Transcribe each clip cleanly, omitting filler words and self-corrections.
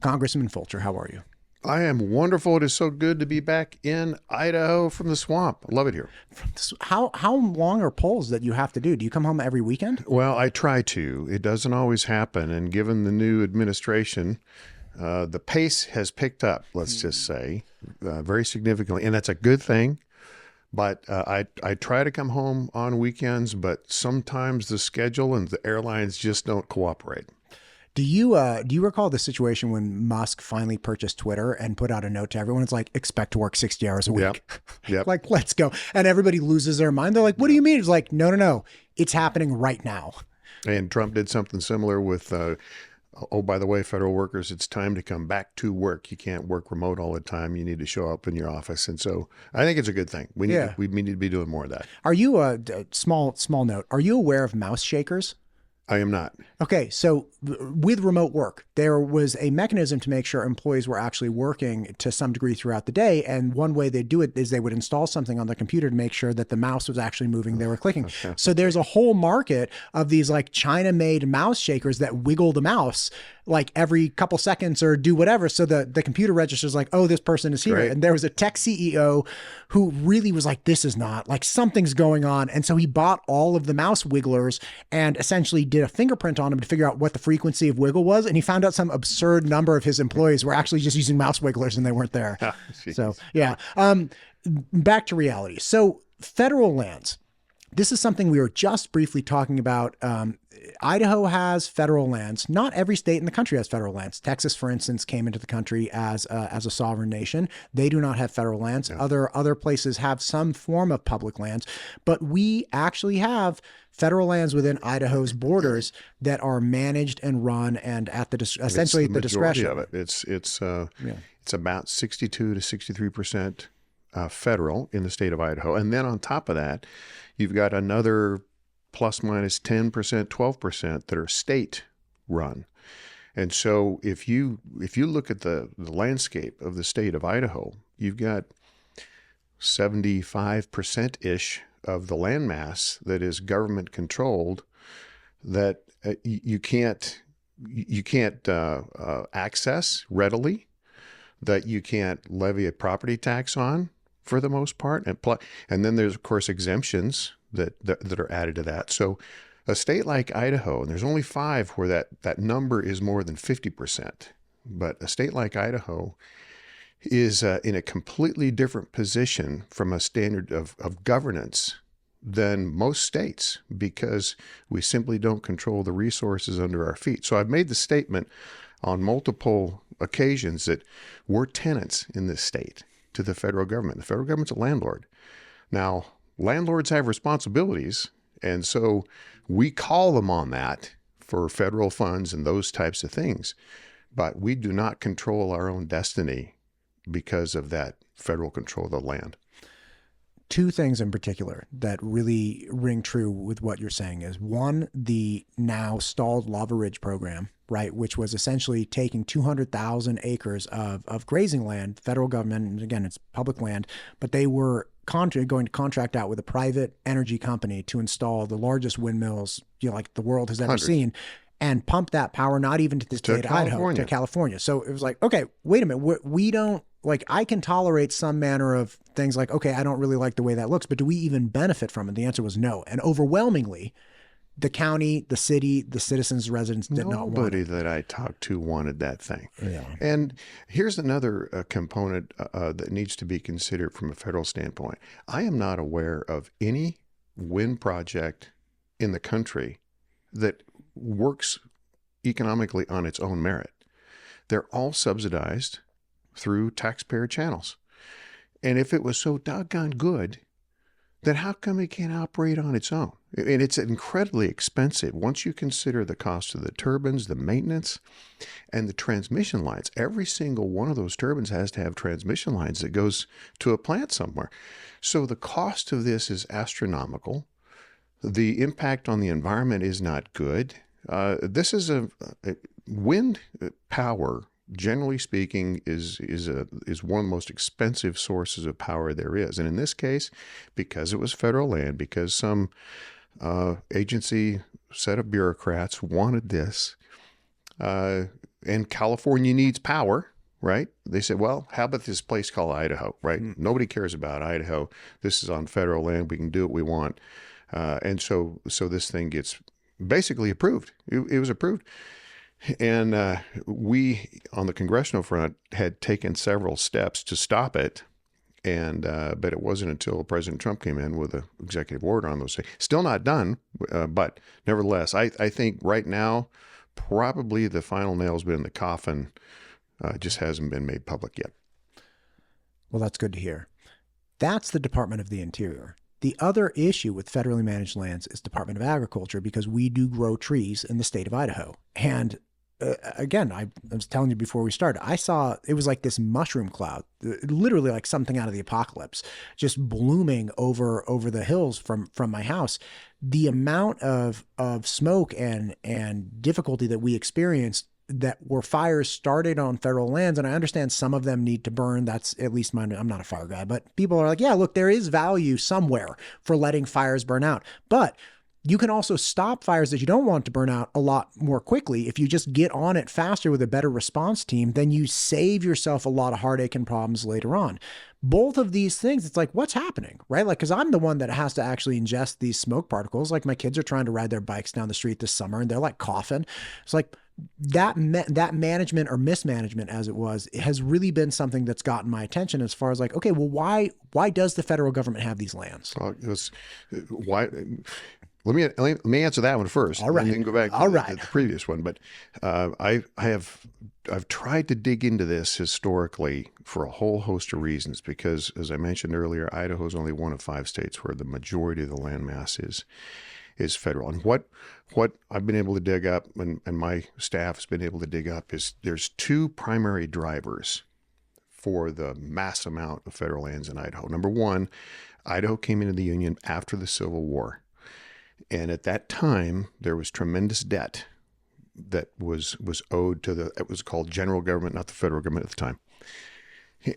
Congressman Fulcher, how are you? I am wonderful. It is so good to be back in Idaho from the swamp. I love it here. How long are polls that you have to do? Do you come home every weekend? Well, I try to. It doesn't always happen. And given the new administration, the pace has picked up, let's just say, very significantly. And that's a good thing. But I try to come home on weekends, but sometimes the schedule and the airlines just don't cooperate. Do you recall the situation when Musk finally purchased Twitter and put out a note to everyone? It's like, expect to work 60 hours a week. Yep. Like, let's go. And everybody loses their mind. They're like, what do you mean? It's like, no. It's happening right now. And Trump did something similar with, oh, by the way, federal workers, it's time to come back to work. You can't work remote all the time. You need to show up in your office. And so I think it's a good thing. We need to be doing more of that. Are you, small note, are you aware of mouse shakers? I am not. Okay, so with remote work, there was a mechanism to make sure employees were actually working to some degree throughout the day. And one way they do it is they would install something on the computer to make sure that the mouse was actually moving. They were clicking. Okay. So there's a whole market of these like China-made mouse shakers that wiggle the mouse like every couple seconds or do whatever. So the computer registers like, oh, this person is here. Great. And there was a tech CEO who really was like, this is not, like something's going on. And so he bought all of the mouse wigglers and essentially did a fingerprint on them to figure out what the frequency of wiggle was. And he found out some absurd number of his employees were actually just using mouse wigglers and they weren't there. Oh, so yeah. Back to reality. So federal lands. This is something we were just briefly talking about. Idaho has federal lands. Not every state in the country has federal lands. Texas, for instance, came into the country as a sovereign nation. They do not have federal lands. Yeah. Other places have some form of public lands, but we actually have federal lands within Idaho's borders that are managed and run and at essentially the discretion of it. It's about 62 to 63% federal in the state of Idaho, and then on top of that, you've got another plus minus 10%, 12% that are state run. And so if you look at the landscape of the state of Idaho, you've got 75%-ish of the landmass that is government controlled that you can't access readily, that you can't levy a property tax on for the most part. And then there's, of course, exemptions that are added to that. So a state like Idaho, and there's only 5 where that number is more than 50%, but a state like Idaho is in a completely different position from a standard of governance than most states because we simply don't control the resources under our feet. So I've made the statement on multiple occasions that we're tenants in this state to the federal government. The federal government's a landlord. Now, landlords have responsibilities, and so we call them on that for federal funds and those types of things. But we do not control our own destiny because of that federal control of the land. 2 things in particular that really ring true with what you're saying is, one, the now stalled Lava Ridge program, right, which was essentially taking 200,000 acres of grazing land, federal government, and again, it's public land, but they were going to contract out with a private energy company to install the largest windmills, like the world has ever seen, and pump that power, not even to the state of Idaho, to California. So it was like, okay, wait a minute, we don't, like, I can tolerate some manner of things like, okay, I don't really like the way that looks, but do we even benefit from it? The answer was no. And overwhelmingly, the county, the city, the citizens, residents did not want it. Nobody that I talked to wanted that thing. Yeah. And here's another component that needs to be considered from a federal standpoint. I am not aware of any wind project in the country that works economically on its own merit. They're all subsidized through taxpayer channels. And if it was so doggone good, then how come it can't operate on its own? And it's incredibly expensive once you consider the cost of the turbines, the maintenance, and the transmission lines. Every single one of those turbines has to have transmission lines that goes to a plant somewhere. So the cost of this is astronomical. The impact on the environment is not good. This is wind power, generally speaking, is one of the most expensive sources of power there is. And in this case, because it was federal land, because some agency set of bureaucrats wanted this, and California needs power, right? They said, well, how about this place called Idaho, right? Nobody cares about Idaho. This is on federal land. We can do what we want. And so this thing gets basically approved. It was approved. And we, on the congressional front, had taken several steps to stop it. And but it wasn't until President Trump came in with an executive order on those things. Still not done, but nevertheless, I think right now, probably the final nail's been in the coffin. Just hasn't been made public yet. Well, that's good to hear. That's the Department of the Interior. The other issue with federally managed lands is Department of Agriculture, because we do grow trees in the state of Idaho. And again, I was telling you before we started, I saw it was like this mushroom cloud, literally like something out of the apocalypse, just blooming over the hills from my house. The amount of smoke and difficulty that we experienced that were fires started on federal lands. And I understand some of them need to burn. That's at least mine. I'm not a fire guy, but people are like, yeah, look, there is value somewhere for letting fires burn out. But you can also stop fires that you don't want to burn out a lot more quickly. If you just get on it faster with a better response team, then you save yourself a lot of heartache and problems later on. Both of these things, it's like, what's happening, right? Like, because I'm the one that has to actually ingest these smoke particles. Like, my kids are trying to ride their bikes down the street this summer and they're like coughing. It's like, that management or mismanagement, as it was, it has really been something that's gotten my attention as far as like, okay, well, why does the federal government have these lands? Well, why? Let me answer that one first. All right. And you can go back to the previous one. But I've tried to dig into this historically for a whole host of reasons, because, as I mentioned earlier, Idaho is only one of 5 states where the majority of the land mass is federal. And what I've been able to dig up, and my staff has been able to dig up, is there's 2 primary drivers for the mass amount of federal lands in Idaho. Number one, Idaho came into the Union after the Civil War. And at that time, there was tremendous debt that was owed to it was called general government, not the federal government at the time.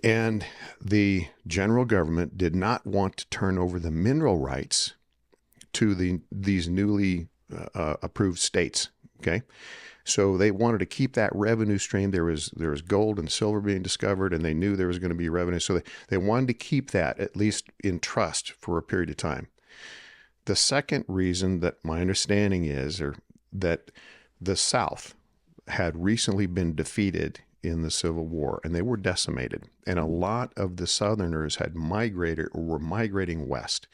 And the general government did not want to turn over the mineral rights to these newly approved states. Okay. So they wanted to keep that revenue stream. There was gold and silver being discovered, and they knew there was going to be revenue. So they wanted to keep that at least in trust for a period of time. The second reason that my understanding is that the South had recently been defeated in the Civil War, and they were decimated. And a lot of the Southerners had migrated or were migrating west.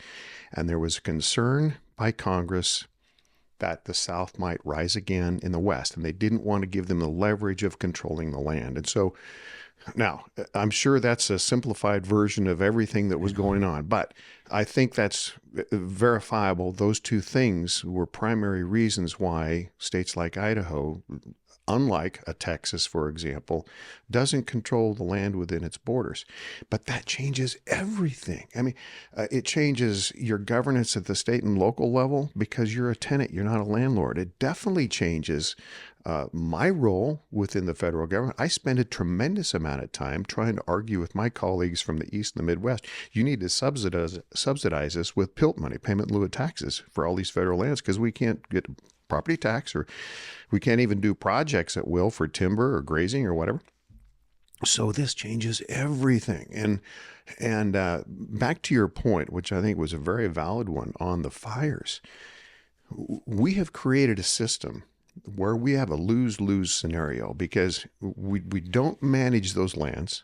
And there was a concern by Congress that the South might rise again in the West, and they didn't want to give them the leverage of controlling the land. And so now, I'm sure that's a simplified version of everything that was going on, but I think that's verifiable. Those 2 things were primary reasons why states like Idaho, unlike a Texas, for example, doesn't control the land within its borders. But that changes everything. I mean, it changes your governance at the state and local level because you're a tenant, you're not a landlord. It definitely changes my role within the federal government. I spend a tremendous amount of time trying to argue with my colleagues from the East and the Midwest. You need to subsidize us with PILT money, payment in lieu of taxes, for all these federal lands, because we can't get property tax, or we can't even do projects at will for timber or grazing or whatever. So this changes everything. And back to your point, which I think was a very valid one on the fires, we have created a system where we have a lose-lose scenario because we don't manage those lands.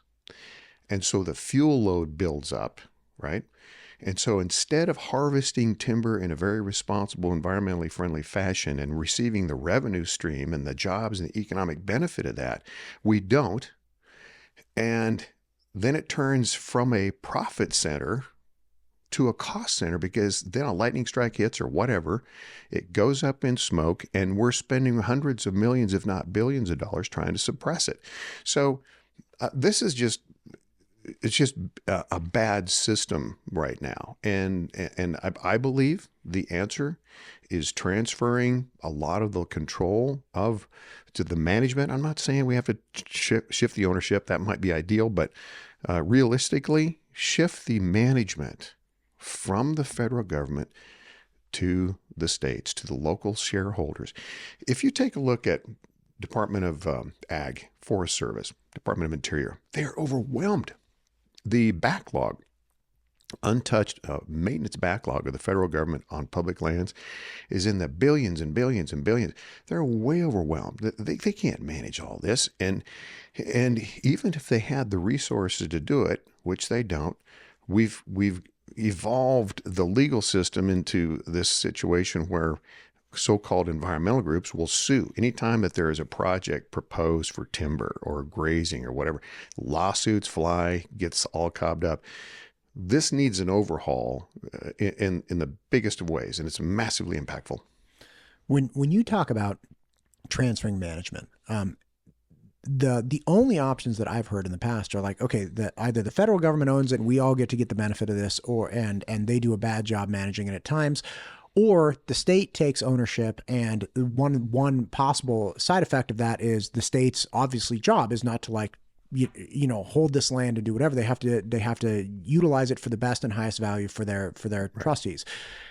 And so the fuel load builds up, right? And so instead of harvesting timber in a very responsible, environmentally friendly fashion and receiving the revenue stream and the jobs and the economic benefit of that, we don't. And then it turns from a profit center to a cost center, because then a lightning strike hits or whatever, it goes up in smoke, and we're spending hundreds of millions, if not billions of dollars trying to suppress it. So this is just a bad system right now. And I believe the answer is transferring a lot of the control to the management. I'm not saying we have to shift the ownership. That might be ideal, but realistically, shift the management from the federal government to the states, to the local shareholders. If you take a look at Department of Ag, Forest Service, Department of Interior, they're overwhelmed. The backlog, untouched maintenance backlog of the federal government on public lands is in the billions and billions and billions. They're way overwhelmed. They can't manage all this. And even if they had the resources to do it, which they don't, we've evolved the legal system into this situation where so-called environmental groups will sue anytime that there is a project proposed for timber or grazing or whatever. Lawsuits fly, gets all cobbed up. This needs an overhaul in the biggest of ways, and it's massively impactful. When you talk about transferring management, the only options that I've heard in the past are like, okay, that either the federal government owns it and we all get to get the benefit of this, or and they do a bad job managing it at times, or the state takes ownership, and one possible side effect of that is the state's obviously job is not to like you know hold this land and do whatever. They have to utilize it for the best and highest value for their right. trustees,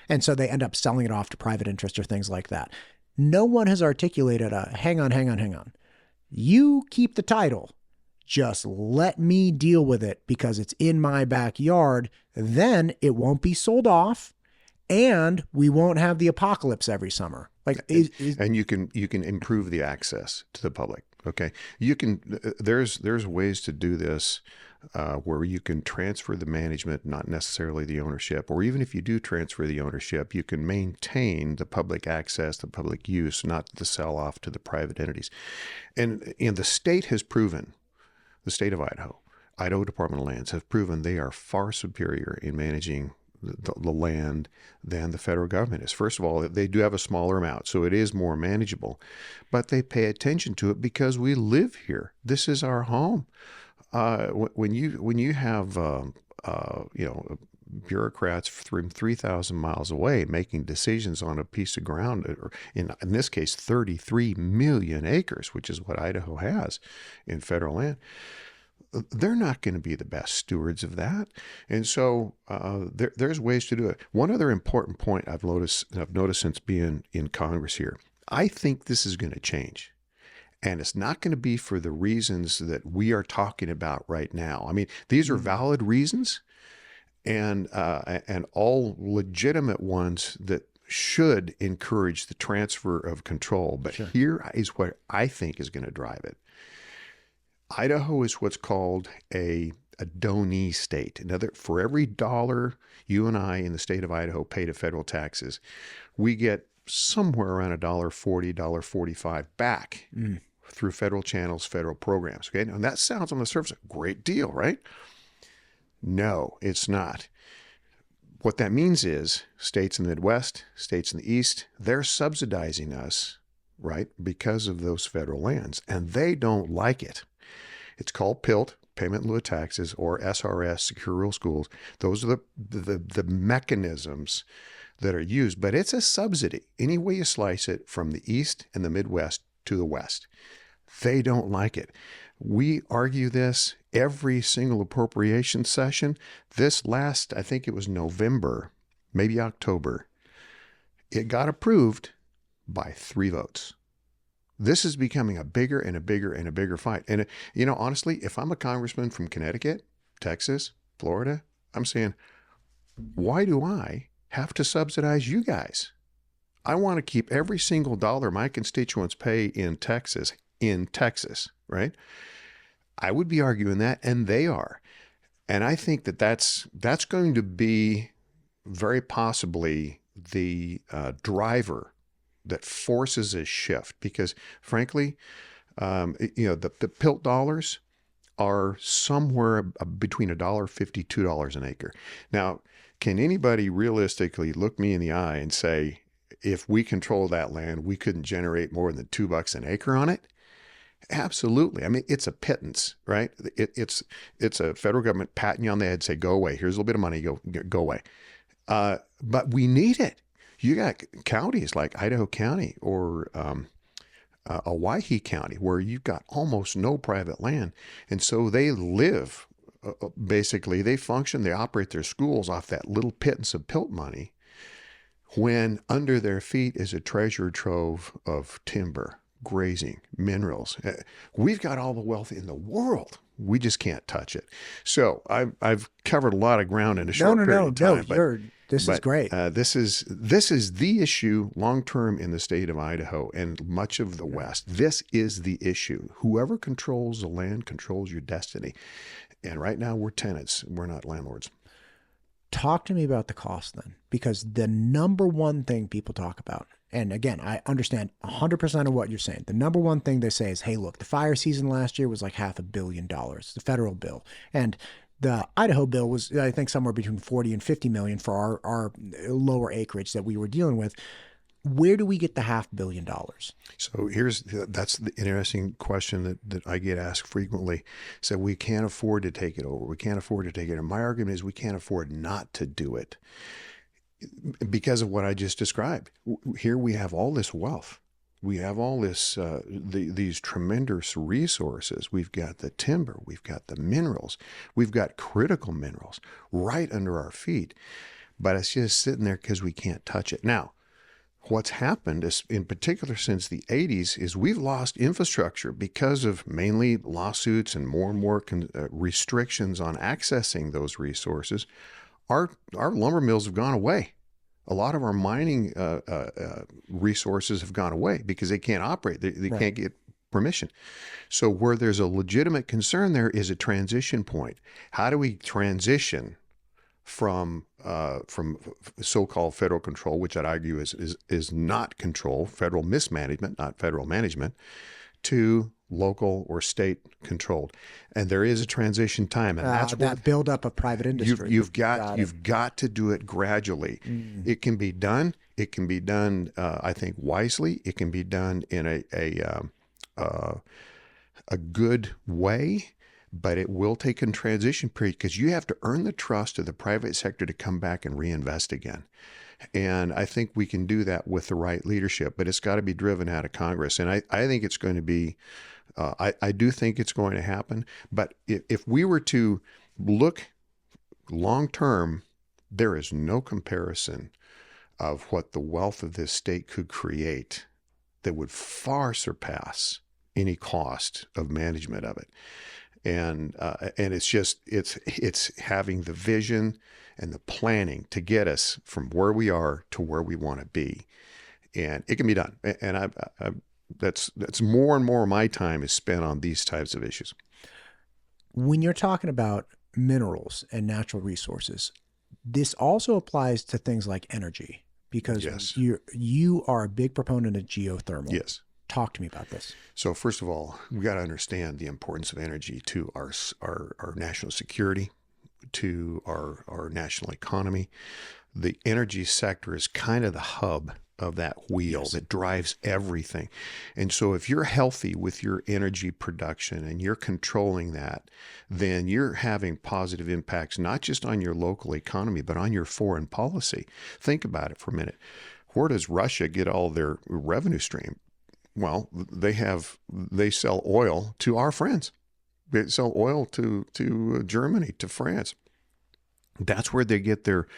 and so they end up selling it off to private interests or things like that. No one has articulated a hang on. You keep the title. Just let me deal with it because it's in my backyard. Then it won't be sold off. And we won't have the apocalypse every summer. And you can improve the access to the public. Okay, you can. There's ways to do this where you can transfer the management, not necessarily the ownership. Or even if you do transfer the ownership, you can maintain the public access, the public use, not the sell off to the private entities. And the state has proven, the state of Idaho Department of Lands have proven they are far superior in managing the land than the federal government is. First of all, they do have a smaller amount, so it is more manageable, but they pay attention to it because we live here. This is our home. When you have bureaucrats from 3,000 miles away making decisions on a piece of ground, or in this case, 33 million acres, which is what Idaho has in federal land, they're not going to be the best stewards of that. And so there's ways to do it. One other important point I've noticed since being in Congress here, I think this is going to change. And it's not going to be for the reasons that we are talking about right now. I mean, these are valid reasons and all legitimate ones that should encourage the transfer of control. But sure. Here is what I think is going to drive it. Idaho is what's called a donee state. For every dollar you and I in the state of Idaho pay to federal taxes, we get somewhere around $1.40, $1.45 back through federal channels, federal programs. Okay, now that sounds on the surface a great deal, right? No, it's not. What that means is states in the Midwest, states in the East, they're subsidizing us, right, because of those federal lands, and they don't like it. It's called PILT, Payment in Lieu of Taxes, or SRS, Secure Rural Schools. Those are the mechanisms that are used, but it's a subsidy. Any way you slice it, from the East and the Midwest to the West. They don't like it. We argue this every single appropriation session. This last, I think it was November, maybe October, it got approved by 3 votes. This is becoming a bigger and a bigger and a bigger fight. And, honestly, if I'm a congressman from Connecticut, Texas, Florida, I'm saying, why do I have to subsidize you guys? I want to keep every single dollar my constituents pay in Texas, right? I would be arguing that, and they are. And I think that's going to be very possibly the driver that forces a shift, because frankly, the PILT dollars are somewhere between $1.50, $2 an acre. Now, can anybody realistically look me in the eye and say, if we control that land, we couldn't generate more than $2 an acre on it? Absolutely. I mean, it's a pittance, right? It's a federal government patting you on the head, say, go away. Here's a little bit of money, go away. But we need it. You got counties like Idaho County or Owyhee County where you've got almost no private land. And so they live, basically, they function, they operate their schools off that little pittance of PILT money, when under their feet is a treasure trove of timber, grazing, minerals. We've got all the wealth in the world. We just can't touch it. So I've covered a lot of ground in a short period of time. This is great. This is the issue long term in the state of Idaho and much of the West. This is the issue. Whoever controls the land controls your destiny. And right now we're tenants. We're not landlords. Talk to me about the cost then, because the number one thing people talk about, and again, I understand 100% of what you're saying. The number one thing they say is, hey, look, the fire season last year was like $500 million, the federal bill. And the Idaho bill was, I think, somewhere between 40 and 50 million for our lower acreage that we were dealing with. Where do we get the $500 million? So that's the interesting question that I get asked frequently. So we can't afford to take it over. We can't afford to take it. And my argument is we can't afford not to do it because of what I just described. Here we have all this wealth. We have all this, these tremendous resources. We've got the timber. We've got the minerals. We've got critical minerals right under our feet. But it's just sitting there because we can't touch it. Now, what's happened is, in particular since the 80s, is we've lost infrastructure because of mainly lawsuits and more restrictions on accessing those resources. Our lumber mills have gone away. A lot of our mining resources have gone away because they can't operate. They Right. can't get permission. So where there's a legitimate concern there is a transition point. How do we transition from so-called federal control, which I'd argue is not control, federal mismanagement, not federal management, to local or state controlled? And there is a transition time, and that's that buildup of private industry. you've got to do it gradually. It can be done. It can be done, I think, wisely. It can be done in a good way. But it will take a transition period because you have to earn the trust of the private sector to come back and reinvest again. And I think we can do that with the right leadership, but it's got to be driven out of Congress. And I think it's going to be, I do think it's going to happen. But if we were to look long term, there is no comparison of what the wealth of this state could create that would far surpass any cost of management of it. And it's having the vision and the planning to get us from where we are to where we want to be, and it can be done. And that's more and more of my time is spent on these types of issues. When you're talking about minerals and natural resources, this also applies to things like energy, because Yes. you are a big proponent of geothermal. Yes. Talk to me about this. So first of all, we got to understand the importance of energy to our national security, to our national economy. The energy sector is kind of the hub of that wheel that drives everything. And so if you're healthy with your energy production and you're controlling that, then you're having positive impacts, not just on your local economy, but on your foreign policy. Think about it for a minute. Where does Russia get all their revenue stream? Well, they sell oil to our friends. They sell oil to Germany, to France. That's where they get their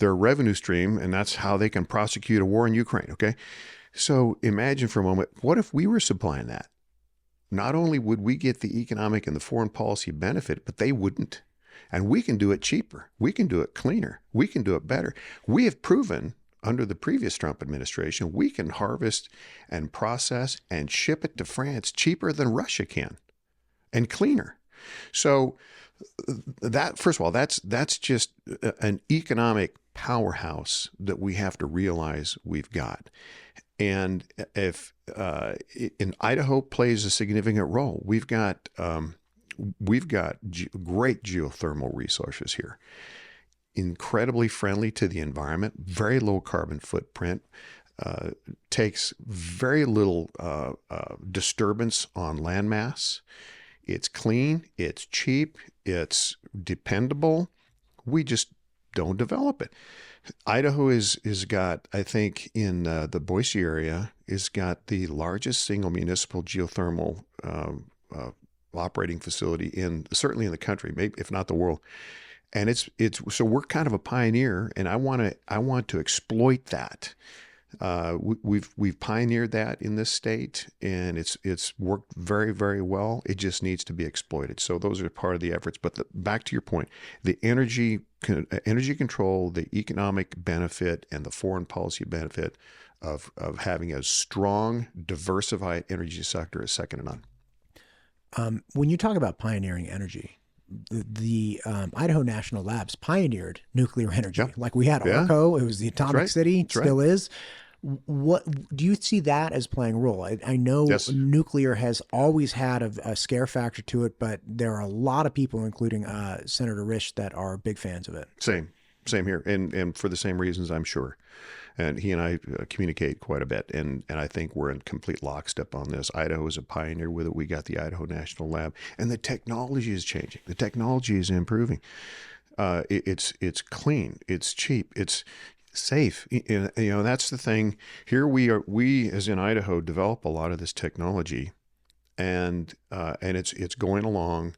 revenue stream, and that's how they can prosecute a war in Ukraine, okay? So imagine for a moment, what if we were supplying that? Not only would we get the economic and the foreign policy benefit, but they wouldn't. And we can do it cheaper. We can do it cleaner. We can do it better. We have proven under the previous Trump administration, we can harvest and process and ship it to France cheaper than Russia can, and cleaner. So that, first of all, that's just an economic powerhouse that we have to realize we've got. And if in Idaho plays a significant role, we've got great geothermal resources here. Incredibly friendly to the environment, very low carbon footprint, takes very little disturbance on landmass. It's clean, it's cheap, it's dependable. We just don't develop it. Idaho is got, I think, in the Boise area, is got the largest single municipal geothermal operating facility certainly in the country, maybe if not the world. And it's so we're kind of a pioneer, and I want to exploit that. We've pioneered that in this state, and it's worked very, very well. It just needs to be exploited. So those are part of the efforts. But back to your point, the energy control, the economic benefit, and the foreign policy benefit of having a strong, diversified energy sector is second to none. When you talk about pioneering energy, the Idaho National Labs pioneered nuclear energy. Yeah. Like we had Yeah. ARCO, it was the atomic right. city, That's right. still is. What do you see that as playing a role? I know Yes. nuclear has always had a scare factor to it, but there are a lot of people, including Senator Risch, that are big fans of it. Same here, and for the same reasons, I'm sure. And he and I communicate quite a bit, and I think we're in complete lockstep on this. Idaho is a pioneer with it. We got the Idaho National Lab, and the technology is changing. The technology is improving. It's clean. It's cheap. It's safe. That's the thing. Here we as in Idaho develop a lot of this technology, and it's going along.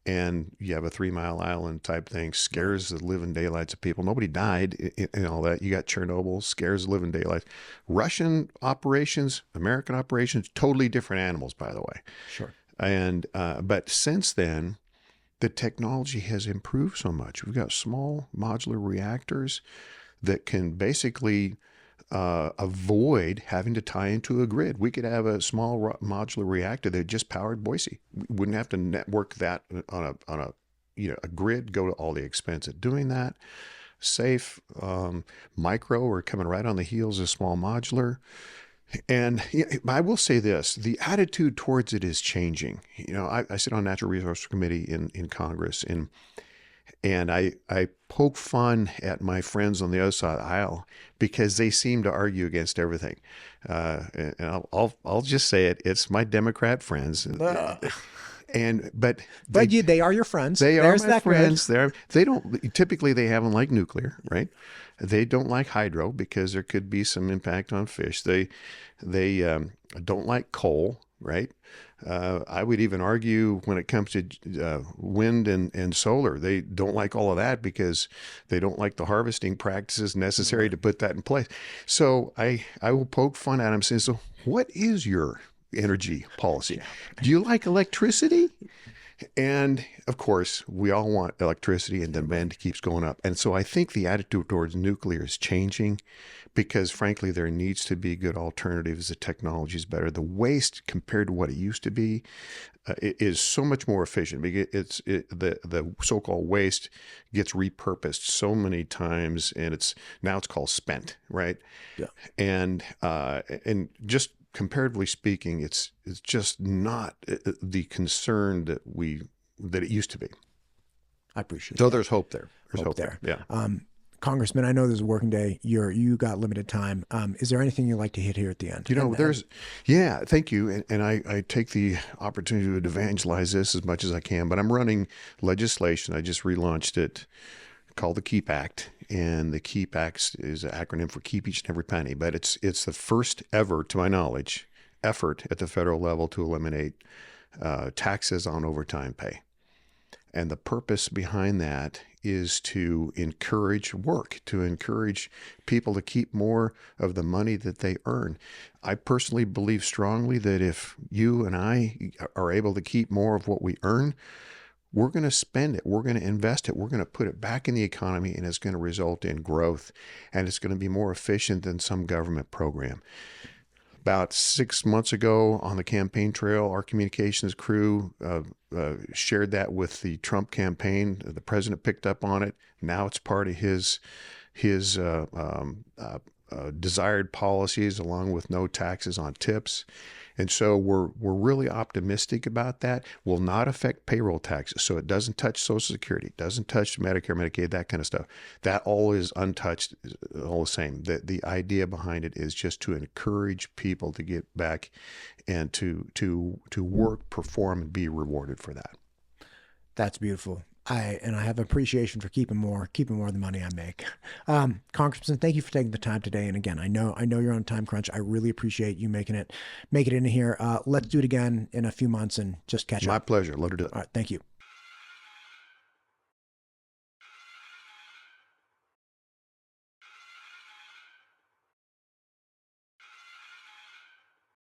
And you have a 3 Mile Island type thing, scares the living daylights of people. Nobody died and all that. You got Chernobyl, scares the living daylights. Russian operations, American operations, totally different animals, by the way. Sure. And but since then, the technology has improved so much. We've got small modular reactors that can basically avoid having to tie into a grid. We could have a small modular reactor that just powered Boise. We wouldn't have to network that on a grid, go to all the expense of doing that. Safe, micro, or coming right on the heels of small modular. And I will say this, the attitude towards it is changing. I sit on Natural Resource Committee in Congress, and I poke fun at my friends on the other side of the aisle because they seem to argue against everything. And I'll just say it. It's my Democrat friends. But they are your friends. There's my friends. They don't typically, they haven't liked nuclear, right? They don't like hydro because there could be some impact on fish. They don't like coal, right? I would even argue when it comes to wind and solar, they don't like all of that because they don't like the harvesting practices necessary to put that in place. So I will poke fun at them and say, so what is your energy policy? Do you like electricity? And of course, we all want electricity, and demand keeps going up. And so I think the attitude towards nuclear is changing because, frankly, there needs to be good alternatives. The technology is better. The waste compared to what it used to be is so much more efficient because the so-called waste gets repurposed so many times, and now it's called spent, right? Yeah. And just comparatively speaking, it's just not the concern that it used to be. I appreciate it. So there's hope there. There's hope there. Yeah. Congressman, I know this is a working day. You got limited time. Is there anything you'd like to hit here at the end? Thank you. And I take the opportunity to evangelize this as much as I can, but I'm running legislation. I just relaunched it called the KEEP Act. And the KEEP Act is an acronym for Keep Each and Every Penny, but it's the first ever, to my knowledge, effort at the federal level to eliminate taxes on overtime pay. And the purpose behind that is to encourage work, to encourage people to keep more of the money that they earn. I personally believe strongly that if you and I are able to keep more of what we earn, we're going to spend it. We're going to invest it. We're going to put it back in the economy, and it's going to result in growth, and it's going to be more efficient than some government program. About 6 months ago on the campaign trail, our communications crew shared that with the Trump campaign. The president picked up on it. Now it's part of his desired policies, along with no taxes on tips. And so we're really optimistic about that. Will not affect payroll taxes. So it doesn't touch Social Security, it doesn't touch Medicare, Medicaid, that kind of stuff. That all is untouched, all the same. The idea behind it is just to encourage people to get back and to work, perform, and be rewarded for that. That's beautiful. I have appreciation for keeping more of the money I make. Congressman, thank you for taking the time today. And again, I know you're on a time crunch. I really appreciate you making it in here. Let's do it again in a few months and just catch up. My pleasure. Let her do it. All right. Thank you.